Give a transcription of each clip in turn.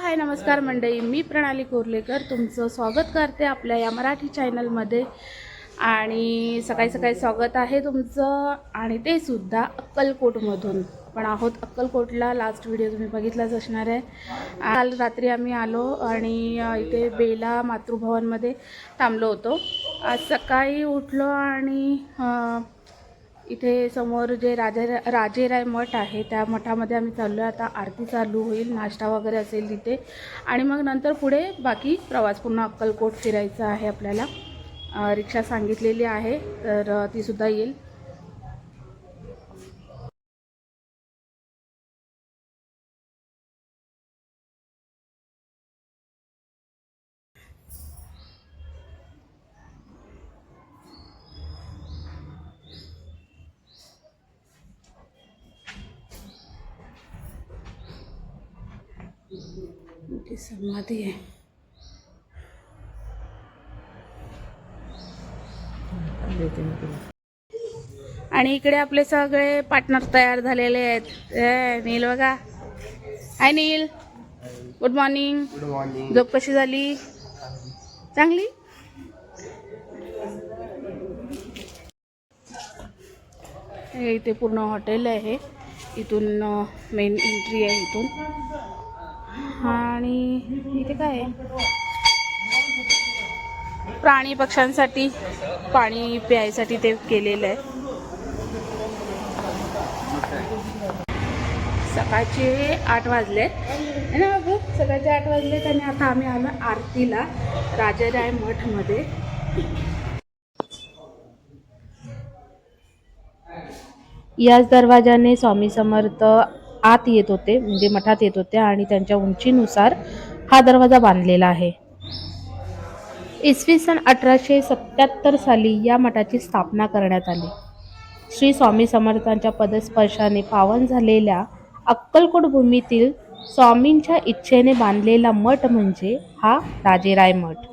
हाय नमस्कार मंडळी, मी प्रणाली कोर्लेकर तुमचं स्वागत करते आपल्या या मराठी चॅनलमध्ये। आणि सकाळी सकाळी स्वागत आहे तुमचं, आणि ते सुद्धा अक्कलकोटमधून। आपण आहोत अक्कलकोटला। लास्ट व्हिडिओ तुम्ही बघितलाच असणार आहे। काल रात्री आम्ही आलो आणि इथे बेला मातृभवनमध्ये थांबलो होतो। आज सकाळी उठलो आणि इथे समोर जे राजेराय मठ आहे त्या मठामध्ये आम्ही चाललो आहे। आता आरती चालू होईल, नाश्ता वगैरे असेल तिथे, आणि मग नंतर पुढे बाकी प्रवास पूर्ण अक्कलकोट फिरायचा आहे आपल्याला। रिक्षा सांगितलेली आहे तर ती सुद्धा येईल। मोठी समाधी आहे आणि इकडे आपले सगळे पार्टनर तयार झालेले आहेत। नील बघा। हाय नील, गुड मॉर्निंग। Good morning. झोप कशी झाली? चांगली। हे इथे पूर्ण हॉटेल आहे, इथून मेन एंट्री आहे इथून। आणि इथे काय आहे, प्राणी पक्ष्यांसाठी पाणी प्यायसाठी ते केलेलं आहे। सकाळचे 8 वाजलेत है ना बाबू? सकाळचे 8 वाजलेत आणि आता आम्ही आलो आरतीला राजेराय मठमध्ये। याच दरवाजाने स्वामी समर्थ आत येत होते, म्हणजे मठात येत होते, आणि त्यांच्या उंचीनुसार हा दरवाजा बांधलेला आहे। इसवी सन 1877 साली या मठाची स्थापना करण्यात आली। श्री स्वामी समर्थांच्या पदस्पर्शाने पावन झालेल्या अक्कलकोट भूमीतील स्वामींच्या इच्छेने बांधलेला मठ म्हणजे हा राजेराय मठ।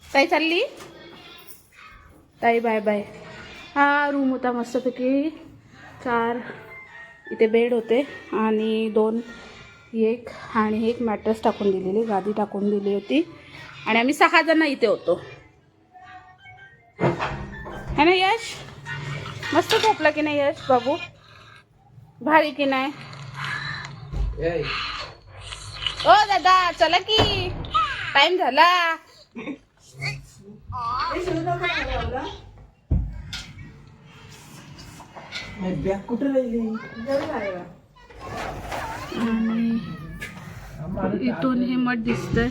ताई चालली? ताई बाय बाय। हा रूम होता मस्तपैकी, 4 इथे बेड होते आणि 2 एक आणि एक मॅट्रेस टाकून दिलेली, गादी टाकून दिली होती, आणि आम्ही 6 जण इथे होतो है ना यश? मस्त झोपला की नाही यश बाबू? भारी की नाही? ओ दादा चला की, टाइम झाला। इथून हे मठ दिसतंय।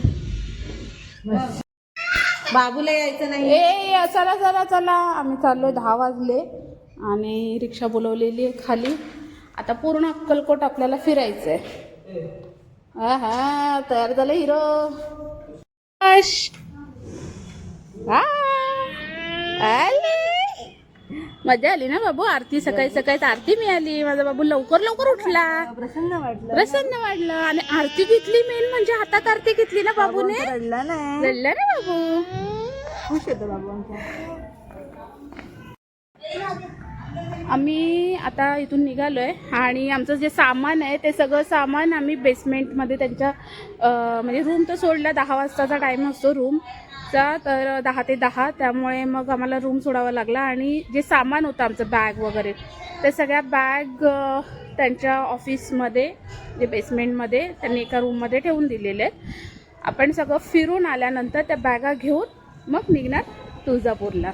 बाबूला यायचं नाही? ए चला चला चला, आम्ही चाललोय। 10 वाजले आणि रिक्षा बोलवलेली आहे खाली। आता पूर्ण अक्कलकोट आपल्याला फिरायचंय। हा तयार झालं हिरो। मजा आली ना बाबू? आरती सकाळी सकाळी आरती मिळाली, माझा बाबू लवकर लवकर उठला, प्रसन्न वाटलं। आणि आरती घेतली, मेन म्हणजे हातात आरती घेतली ना बाबूने। रडला ना बाबू? खुश होतो बाबू आमचा। आम्ही आता इथून निघालो आहे आणि आमचं जे सामान आहे ते सगळं सामान आम्ही बेसमेंटमध्ये त्यांच्या म्हणजे रूम तर सोडला 10 वाजताचा टाईम असतो रूमचा, तर 10 ते 10, त्यामुळे मग आम्हाला रूम सोडावा लागला. आणि जे सामान होतं आमचं बॅग वगैरे ते सगळ्या बॅग त्यांच्या ऑफिसमध्ये जे बेसमेंटमध्ये त्यांनी एका रूममध्ये ठेवून दिलेले आहेत. आपण सगळं फिरून आल्यानंतर त्या बॅगा घेऊन मग निघणार तुळजापूरला.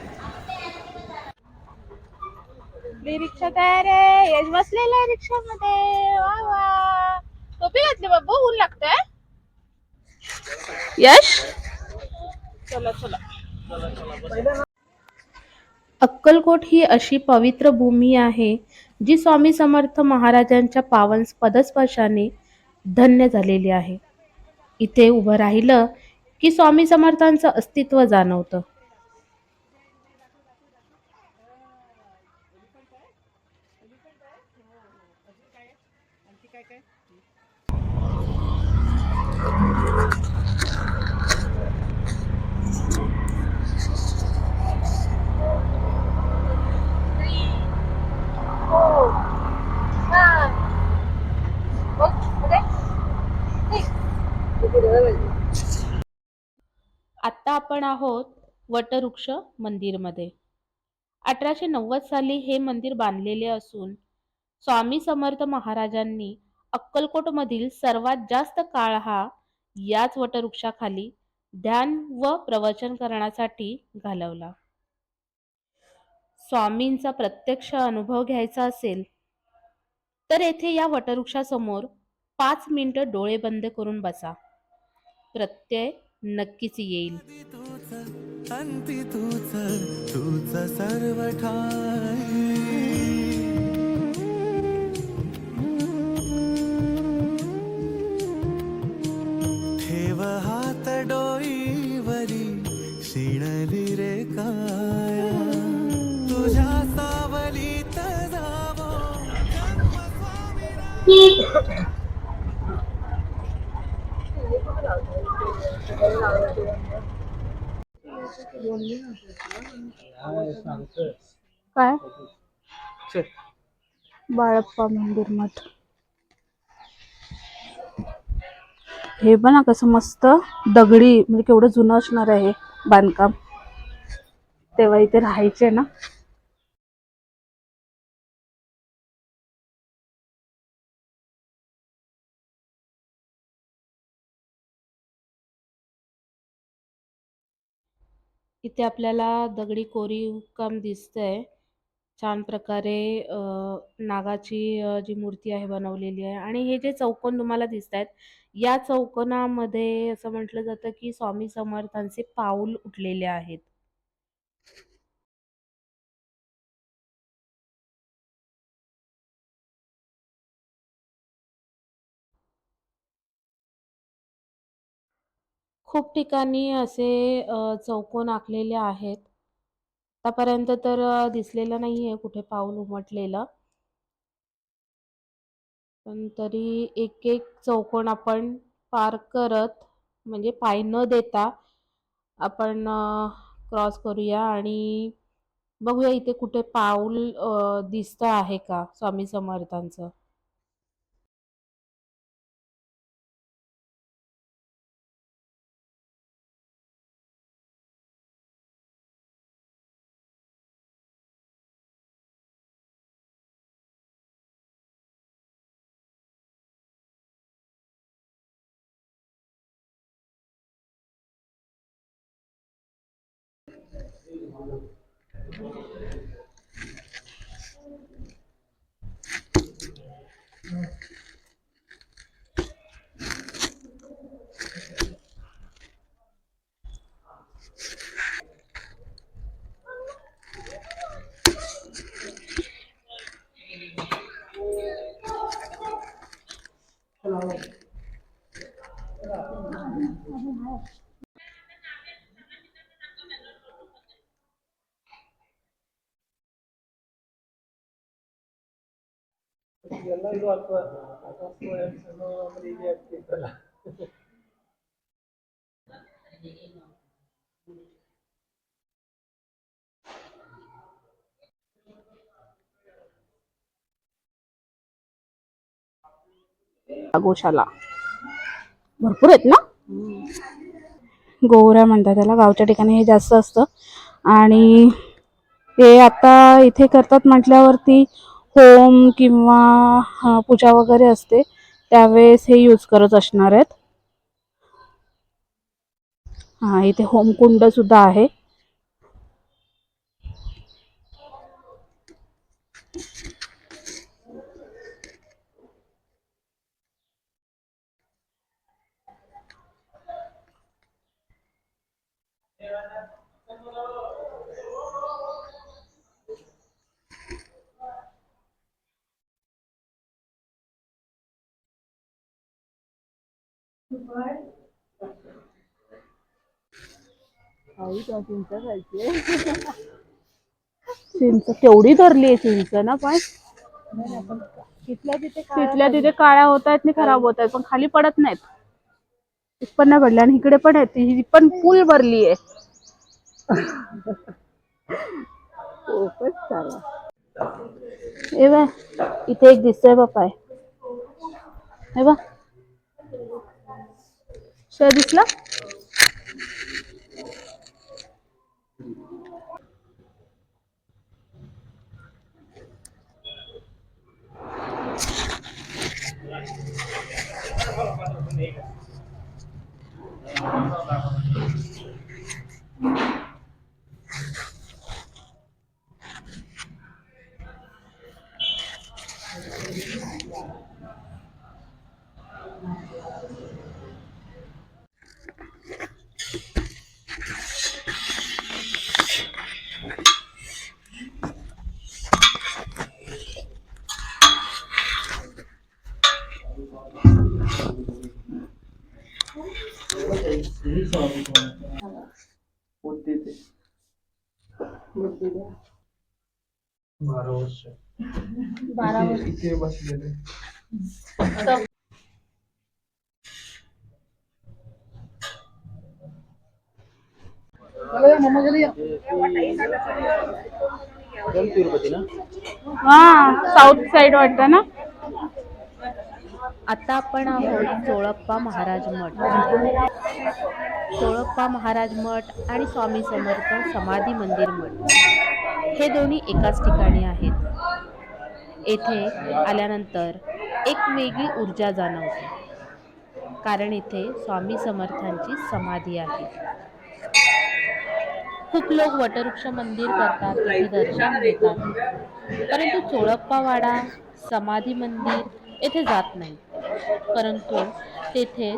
आपली रिक्षा तयार आहे. यश बसलेला आहे रिक्षामध्ये. वा वा. टोपी घातली बाबू, ऊन लागतंय. यश, चला चला. अक्कलकोट ही अशी पवित्र भूमी आहे जी स्वामी समर्थ महाराजांच्या पावन पदस्पर्शाने धन्य झालेली आहे. इथे उभं राहिलं की स्वामी समर्थांचं अस्तित्व जाणवतं. आत्ता आपण आहोत वटवृक्ष मंदिरमध्ये. 1890 साली हे मंदिर बांधलेले असून स्वामी समर्थ महाराजांनी अक्कलकोटमधील सर्वात जास्त काळ हा याच वटवृक्षाखाली ध्यान व प्रवचन करण्यासाठी घालवला. स्वामींचा प्रत्यक्ष अनुभव घ्यायचा असेल तर येथे या वटवृक्षासमोर 5 मिनिटं डोळे बंद करून बसा. प्रत्यय नक्कीच येईल. अंती तूच तूच सर्व ठाई ठेव हात डोईवरी शिणली रे काया तुझ्या सावलीत जावो जन्म स्वामी. काय? बाळप्पा मंदिर मठ. हे पण ना कसं मस्त दगडी, म्हणजे केवढं जुनं असणार आहे बांधकाम. तेव्हा इथे राहायचे ना. इथे आपल्याला दगडी कोरीव काम दिसतंय. छान प्रकारे नागाची जी मूर्ती आहे बनवलेली आहे. आणि हे जे चौकोन तुम्हाला दिसत आहेत, या चौकोनामध्ये असं म्हटलं जातं की स्वामी समर्थांचे पाऊल उठलेले आहेत. खूप ठिकाणी असे चौकोन आखलेले आहेत. आतापर्यंत तर दिसलेलं नाहीये कुठे पाऊल उमटलेलं. पण तरी एक एक चौकोन आपण पार करत, म्हणजे पाय न देता आपण क्रॉस करूया आणि बघूया इथे कुठे पाऊल दिसतं आहे का स्वामी समर्थांचं. गोशाला भरपूर आहेत ना. गोवऱ्या म्हणतात त्याला, गावच्या ठिकाणी हे जास्त असतं. आणि हे आता इथे करतात म्हटल्यावरती होम किंवा पूजा वगैरे असते त्यावेळेस हे यूज करत असणार आहेत. हा, इथे होमकुंड सुद्धा आहे. चिंच केवढी धरली आहे चिंच ना. पण तिथल्या तिथे काळ्या होत आहेत आणि खराब होत आहेत, पण खाली पडत नाहीत. पण नाही पडल्या. आणि इकडे पण आहेत, ही पण फुल भरली आहे. हे बघ, इथे एक दिसतोय बापाय. हे बघ, दिसला. इथे बसलेले. हा, साऊथ साइड वाटतं ना. आता आपण आहोत चोळप्पा महाराज मठ. चोळप्पा महाराज मठ आणि स्वामी समर्थ समाधी मंदिर मठ हे दोन्ही एकाच ठिकाणी आहेत. येथे आल्यानंतर एक वेगळी ऊर्जा जाणवते, कारण इथे स्वामी समर्थांची समाधी आहे. खूप लोक वटवृक्ष मंदिर करतात, तिथे दर्शन घेतात, परंतु चोळप्पा वाडा समाधी मंदिर येथे जात नाही. परंतु तेथे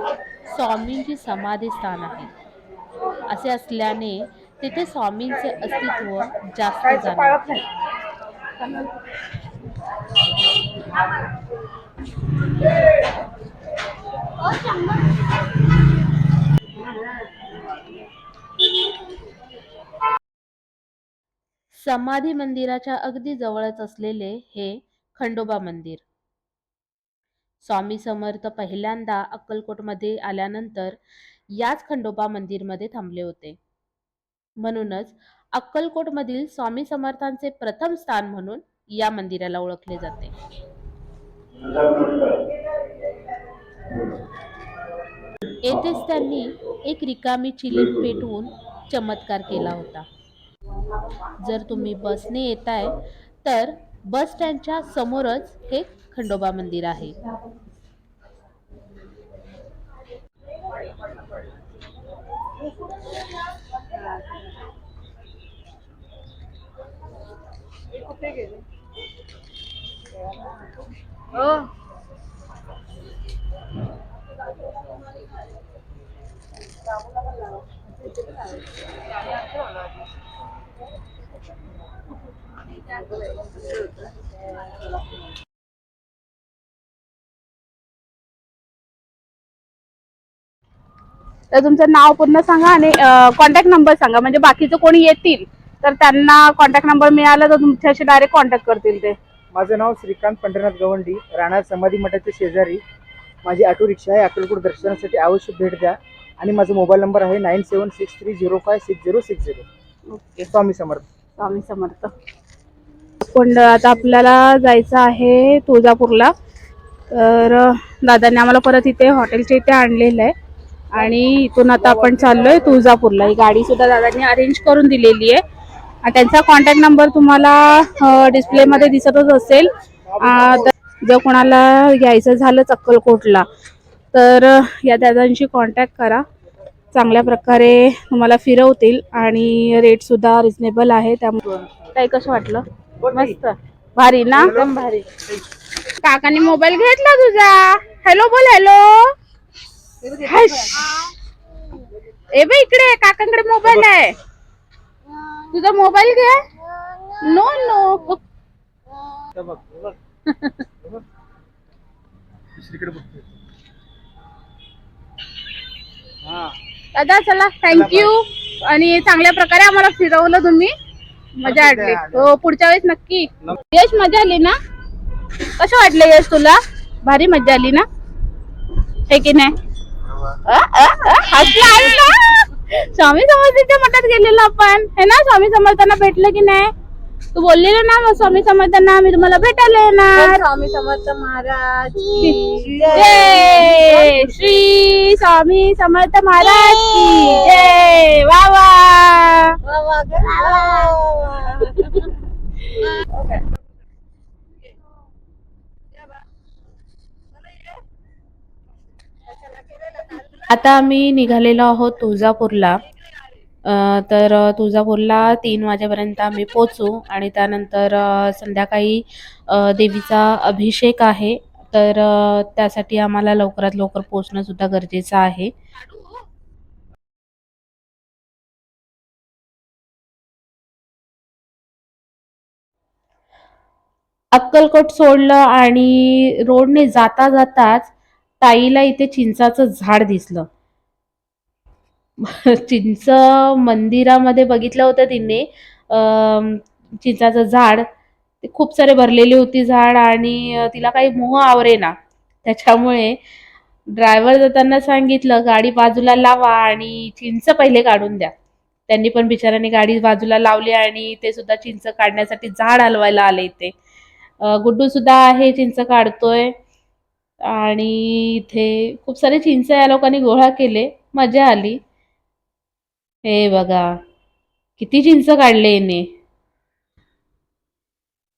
स्वामींची समाधी स्थान आहे. असे असल्याने तेथे स्वामींचे अस्तित्व जास्त जाणवते. समाधी मंदिराच्या अगदी जवळच असलेले हे खंडोबा मंदिर. स्वामी समर्थ पहिल्यांदा अक्कलकोटमध्ये आल्यानंतर याच खंडोबा मंदिरमध्ये थांबले होते. म्हणूनच अक्कलकोटमधील स्वामी समर्थांचे प्रथम स्थान म्हणून या मंदिराला ओळखले जाते. येथेच त्यांनी एक रिकामी चिलीम पेटवून चमत्कार केला होता. जर तुम्ही बसने येताय तर बस स्टँडच्या समोरच हे खंडोबा मंदिर आहे. तर तुमचं नाव पूर्ण सांगा आणि कॉन्टॅक्ट नंबर सांगा, म्हणजे बाकीचं कोणी येतील तर त्यांना कॉन्टॅक्ट नंबर मिळाला तर तुमच्याशी डायरेक्ट कॉन्टॅक्ट करतील ते. माझं नाव श्रीकांत पंढरनाथ गवंडी, राहणार समाधी मठाच्या शेजारी. माझी ऑटो रिक्षा आहे. अक्कलकोट दर्शनासाठी अवश्य भेट द्या. आणि माझा मोबाईल नंबर आहे 9763056060. ओके, स्वामी समर्थ. स्वामी समर्थ. पण आता आपल्याला जायचं आहे तुळजापूरला. तर दादाने आम्हाला परत इथे हॉटेलच्या इथे आणलेलं आहे आणि इथून आता आपण चाललोय तुळजापूरला. ही गाडी सुद्धा दादांनी अरेंज करून दिलेली आहे आणि त्यांचा कॉन्टॅक्ट नंबर तुम्हाला डिस्प्लेमध्ये दिसतच असेल. जर कोणाला यायचं झालं अक्कलकोटला तर या दादांशी कॉन्टॅक्ट करा. चांगल्या प्रकारे तुम्हाला फिरवतील आणि रेट सुद्धा रिजनेबल आहे. त्यामुळे काही कसं वाटलं? मस्त भारी ना? एकदम भारी. काकाने मोबाईल घेतला तुझा. हॅलो बोल. हॅलो. ए बे इकडे काकांकडे मोबाईल आहे. तुझा मोबाईल घे. No no. दादा चला थँक्यू आणि चांगल्या प्रकारे आम्हाला फिरवलं तुम्ही. मजा वाटली. हो पुढच्या वेळेस नक्की. यश मजा आली ना? कसं वाटलं यश तुला? भारी मजा आली ना? हे की नाही? हसला. स्वामी समर्थांच्या मठात गेलेलो आपण है ना? स्वामी समर्थांना भेटलं की नाही? तू बोललेलं ना मग स्वामी समर्थांना मी तुम्हाला भेटायला येणार. स्वामी समर्थ महाराज जय श्री स्वामी समर्थ महाराज की जय. वा वा. आता आम्ही निघालेलो आहोत तुळजापूरला. तर तुळजापूरला 3 वाजेपर्यंत आम्ही पोहोचू आणि त्यानंतर संध्याकाळी देवीचा अभिषेक आहे. तर त्यासाठी आम्हाला लवकरात लवकर पोहोचणं सुद्धा गरजेचं आहे. अक्कलकोट सोडलं आणि रोडने जाता जाताच ताईला इथे चिंचाचं झाड दिसलं. चिंच मंदिरामध्ये बघितलं होतं तिने. चिंचाचं झाड ते खूप सारे भरलेली होती झाड आणि तिला काही मोह आवरेना. त्याच्यामुळे ड्रायव्हर जाताना सांगितलं गाडी बाजूला लावा आणि चिंच पहिले काढून द्या. त्यांनी पण बिचाऱ्याने गाडी बाजूला लावली आणि ते सुद्धा चिंच काढण्यासाठी झाड हलवायला आले इथे. गुड्डू सुद्धा आहे चिंच काढतोय आणि इथे खूप सारे चिंच या लोकांनी गोळा केले. मजा आली. हे बघा किती चिंच काढले येणे.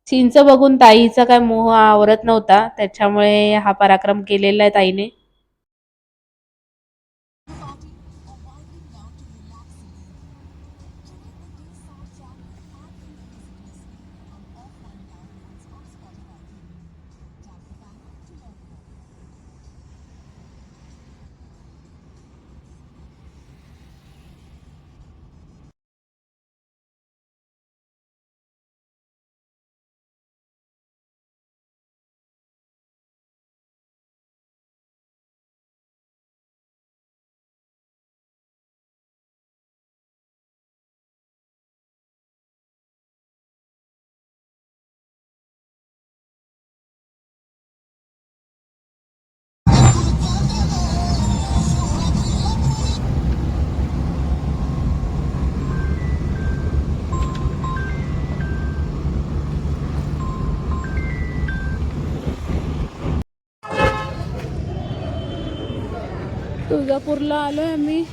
चिंच बघून ताईचा काय मोह आवरत नव्हता. त्याच्यामुळे हा पराक्रम केलेला आहे ताईने. तुळजापूरला आलोय आम्ही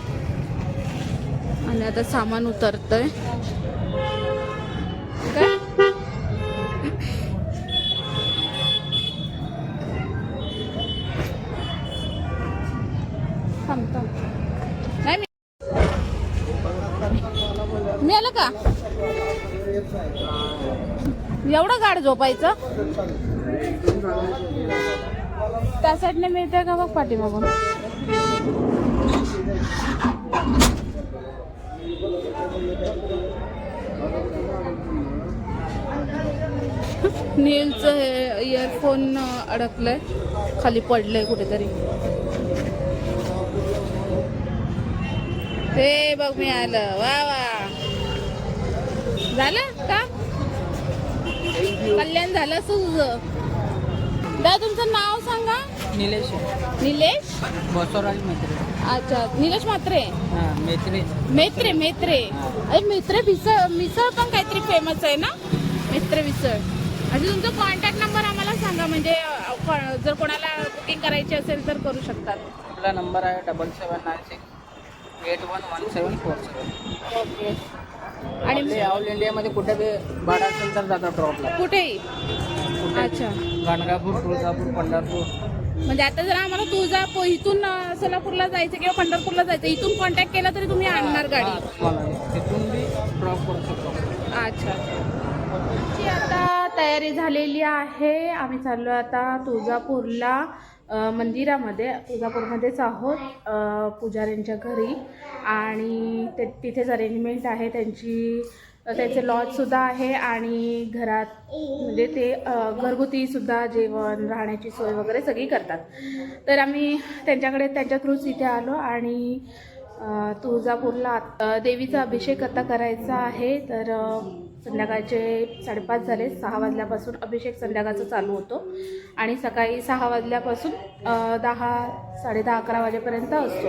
आणि आता सामान उतरतोय. काय थांब नाही मी आलं का? एवढं गाड झोपायचं त्या साईडने मिळतंय का बघ पाठीमागून. नीलचं हे इयरफोन अडकलंय खाली पडलंय कुठेतरी. ते बघ मी आलं. वा वा झालं का? कल्याण झालं तुझं. दादा तुमचं नाव सांगा. निलेश निलेश बसवराज मेत्रे. अच्छा निलेश म्हात्रे. मेत्रे मेत्रे. अरे मेत्रे मिसळ पण काहीतरी फेमस आहे ना. मेत्रे मिसळ अच्छा, तुमचा कॉन्टॅक्ट नंबर आम्हाला सांगा, म्हणजे जर कोणाला बुकिंग करायची असेल तर करू शकतात. आपला नंबर आहे 7796811747. ओके. आणि आणि ऑल इंडियामध्ये कुठे बी भाडा असेल तर जाता ड्रॉपला. कुठेही. अच्छा, गाणगापूर, तुळजापूर, पंढरपूर. म्हणजे आता जर आम्हाला तुळजापूर इथून सोलापूरला जायचं किंवा पंढरपूरला जायचं, इथून कॉन्टॅक्ट केला तरी तुम्ही आणणार गाडी? हां, तुम्हाला तिथून बी ड्रॉप करू शकतो. अच्छा. आमची आता तयारी झालेली आहे. आम्ही चाललो आता तुळजापूरला मंदिरामध्ये. तुळजापूरमध्येच आहोत, पुजाऱ्यांच्या घरी. आणि तिथेच अरेंजमेंट आहे त्यांची. त्यांचे लॉजसुद्धा आहे आणि घरात म्हणजे ते घरगुतीसुद्धा जेवण, राहण्याची सोय वगैरे सगळी करतात. तर आम्ही त्यांच्या थ्रूच इथे आलो आणि तुळजापूरला देवीचा अभिषेक आता करायचा आहे. तर संध्याकाळचे 5:30 झाले. 6 वाजल्यापासून अभिषेक संध्याकाळचा चालू होतो आणि सकाळी 6 वाजल्यापासून 10, 10:30, 11 वाजेपर्यंत असतो.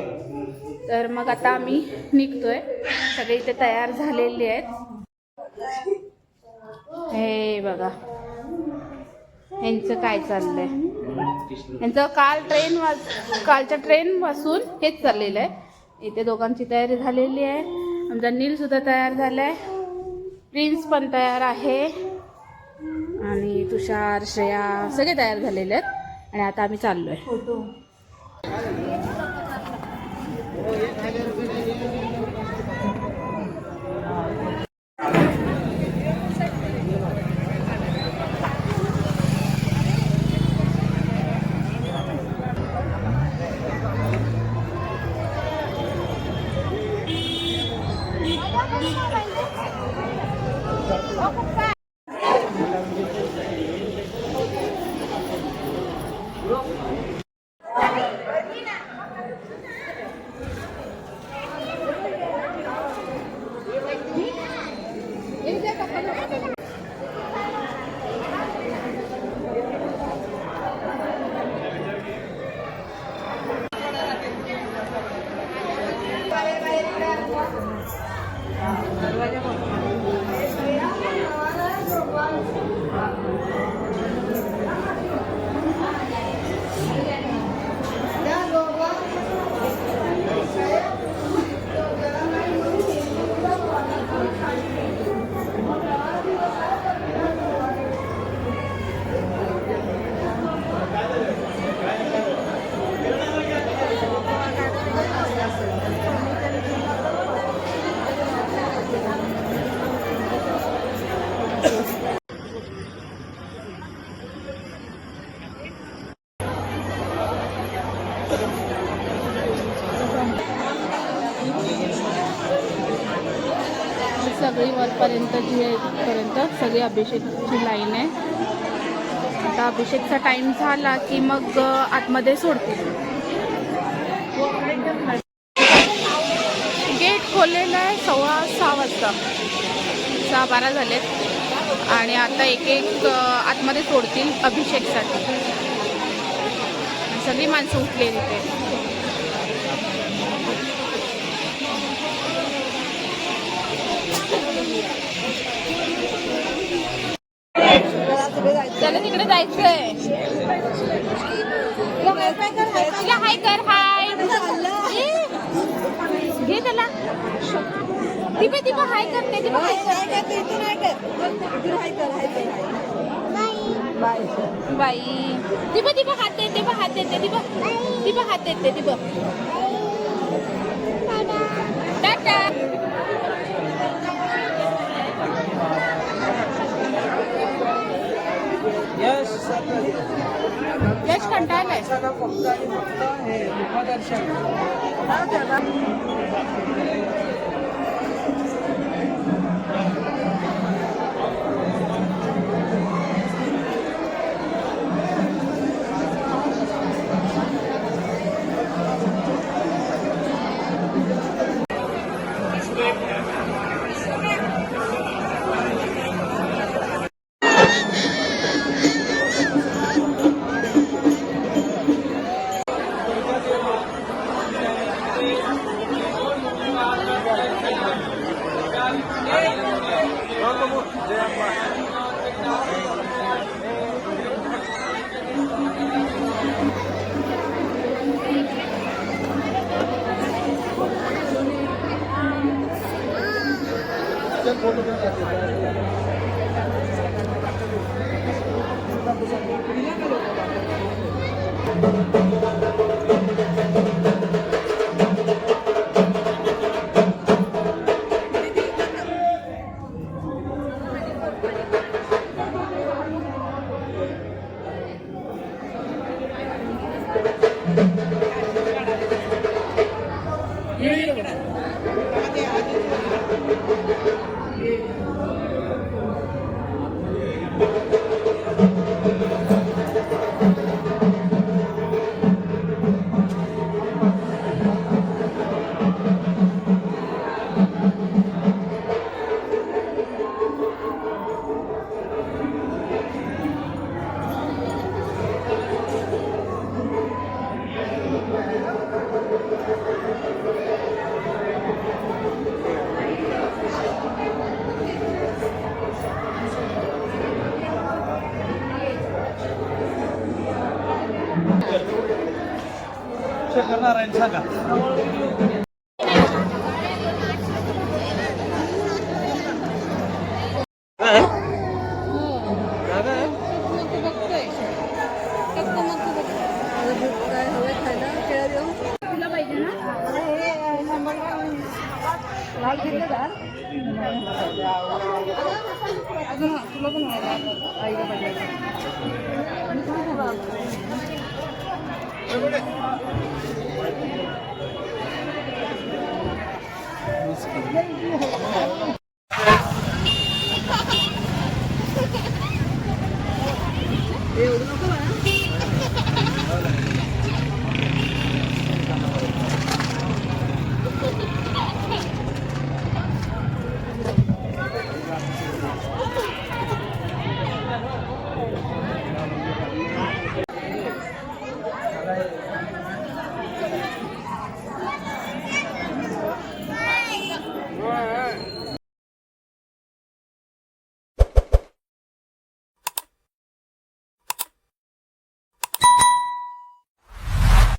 तर मग आता आम्ही निघतोय. सगळे इथे तयार झालेले आहेत. हे बघा यांचं काय चाललंय. यांचं कालच्या ट्रेनपासून हेच चाललेलं आहे. इथे दोघांची तयारी झालेली आहे. आमचा नीलसुद्धा तयार झाला आहे. प्रिन्स पण तयार आहे आणि तुषार, श्रेया सगळे तयार झालेले आहेत. आणि आता आम्ही चाललोय. सगळी वरपर्यंत जी आहे तिथपर्यंत सगळी अभिषेकची लाईन आहे. आता अभिषेकचा टाईम झाला की मग आतमध्ये सोडते. गेट खोललेलं आहे 6:15 वाजता. 6:12 झालेत आणि आता एक आतमध्ये सोडतील अभिषेकसाठी. सगळी माणसं उठलेली तिथे. त्याला तिकडे जायचंय. तिला हाय कर. हाय घे त्याला. दिपा हाय करते. दिपा हाय बाई. दिपा हात देते. दिपा हात देते. दिपा हात देते. दिपा टाटा. यश कंटाळलाय.